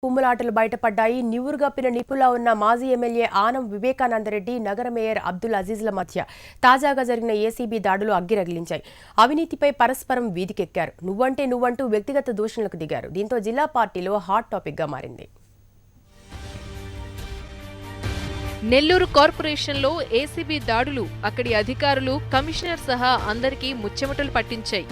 కుమ్ములాటలు బయటపడ్డాయి. నివురుగప్పిన నిప్పులా ఉన్న మాజీ ఎమ్మెల్యే ఆనం వివేకానందరెడ్డి, నగర మేయర్ అబ్దుల్ అజీజ్ల మధ్య తాజాగా జరిగిన ఏసీబీ దాడులు అగ్గిరగిలించాయి. అవినీతిపై పరస్పరం వీధికెక్కారు. నువ్వంటూ వ్యక్తిగత దూషణలకు దిగారు. దీంతో జిల్లా పార్టీలో హాట్ టాపిక్ గా మారింది. నెల్లూరు కార్పొరేషన్లో ఏసీబీ దాడులు అక్కడి అధికారులు, కమిషనర్ సహా అందరికీ ముచ్చెమటలు పట్టించాయి.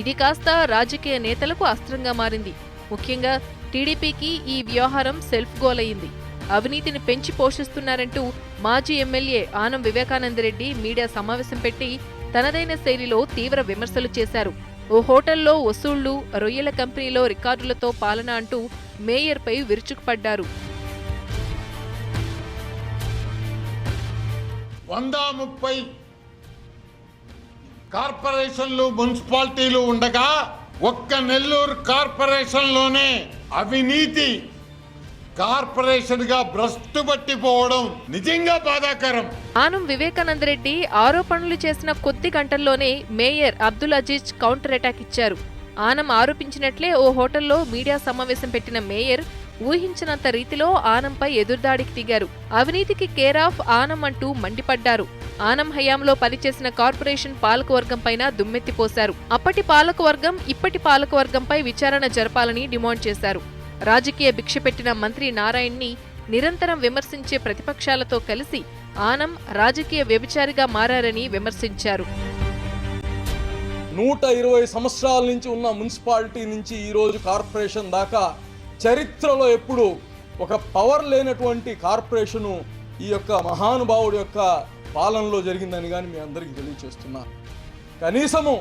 ఇది కాస్త రాజకీయ నేతలకు అస్త్రంగా మారింది. ముఖ్యంగా టీడీపీకి ఈ వ్యవహారం సెల్ఫ్ గోల్ అయింది. అవినీతిని పెంచి పోషిస్తున్నారంటూ మాజీ ఎమ్మెల్యే ఆనం వివేకానందరెడ్డి మీడియా సమావేశం పెట్టి తనదైన శైలిలో తీవ్ర విమర్శలు చేశారు. ఓ హోటల్లో వసూళ్లు, రొయ్యల కంపెనీలో రికార్డులతో పాలన అంటూ మేయర్పై విరుచుకుపడ్డారు. 130 కార్పొరేషన్లు, మున్సిపాలిటీలు ఉండగా ఒక్క నెల్లూరు కార్పొరేషన్లోనే అవినీతి కార్పొరేషన్ గా భ్రష్టు పట్టిపోవడం నిజంగా బాధాకరం. ఆనం వివేకానందరెడ్డి ఆరోపణలు చేసిన కొద్ది గంటల్లోనే mayor Abdul Aziz counter attack ఇచ్చారు. ఆనం ఆరోపించినట్లే ఓ హోటల్లో మీడియా సమావేశం పెట్టిన మేయర్ ఊహించినంత రీతిలో ఆనంపై ఎదురుదాడికి దిగారు. అవినీతికి కేర్ ఆఫ్ ఆనం అంటూ మండిపడ్డారు. ఆనం హయాంలో పనిచేసిన కార్పొరేషన్ పాలకవర్గంపైన దుమ్మెత్తిపోశారు. అప్పటి పాలకవర్గం ఇప్పటి పాలకవర్గంపై విచారణ జరపాలని డిమాండ్ చేశారు. రాజకీయ భిక్ష పెట్టిన మంత్రి నారాయణ్ని నిరంతరం విమర్శించే ప్రతిపక్షాలతో కలిసి ఆనం రాజకీయ వ్యభిచారిగా మారారని విమర్శించారు. 120 సంవత్సరాల నుంచి ఉన్న మున్సిపాలిటీ నుంచి ఈరోజు కార్పొరేషన్ దాకా చరిత్రలో ఎప్పుడు ఒక పవర్ లేనటువంటి కార్పొరేషను ఈ యొక్క మహానుభావుడి యొక్క పాలనలో జరిగిందని కానీ మీ అందరికీ తెలియచేస్తున్నా. కనీసము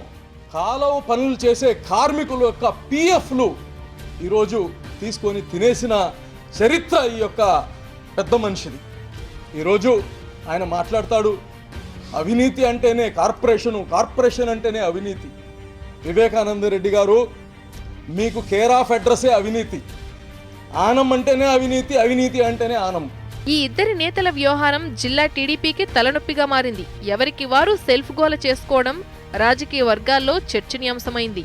కాలువ పనులు చేసే కార్మికుల యొక్క పిఎఫ్లు ఈరోజు తీసుకొని తినేసిన చరిత్ర ఈ యొక్క పెద్ద మనిషిది. ఈరోజు ఆయన మాట్లాడతాడు అవినీతి అంటేనే కార్పొరేషన్ అంటేనే అవినీతి. వివేకానందరెడ్డి గారు, మీకు కేర్ ఆఫ్ అడ్రస్సే అవినీతి. ఆనం అంటేనే అవినీతి, అవినీతి అంటేనే ఆనం. ఈ ఇద్దరి నేతల వ్యవహారం జిల్లా టీడీపీకి తలనొప్పిగా మారింది. ఎవరికి వారు సెల్ఫ్ గోల చేసుకోవడం రాజకీయ వర్గాల్లో చర్చనీయాంశమైంది.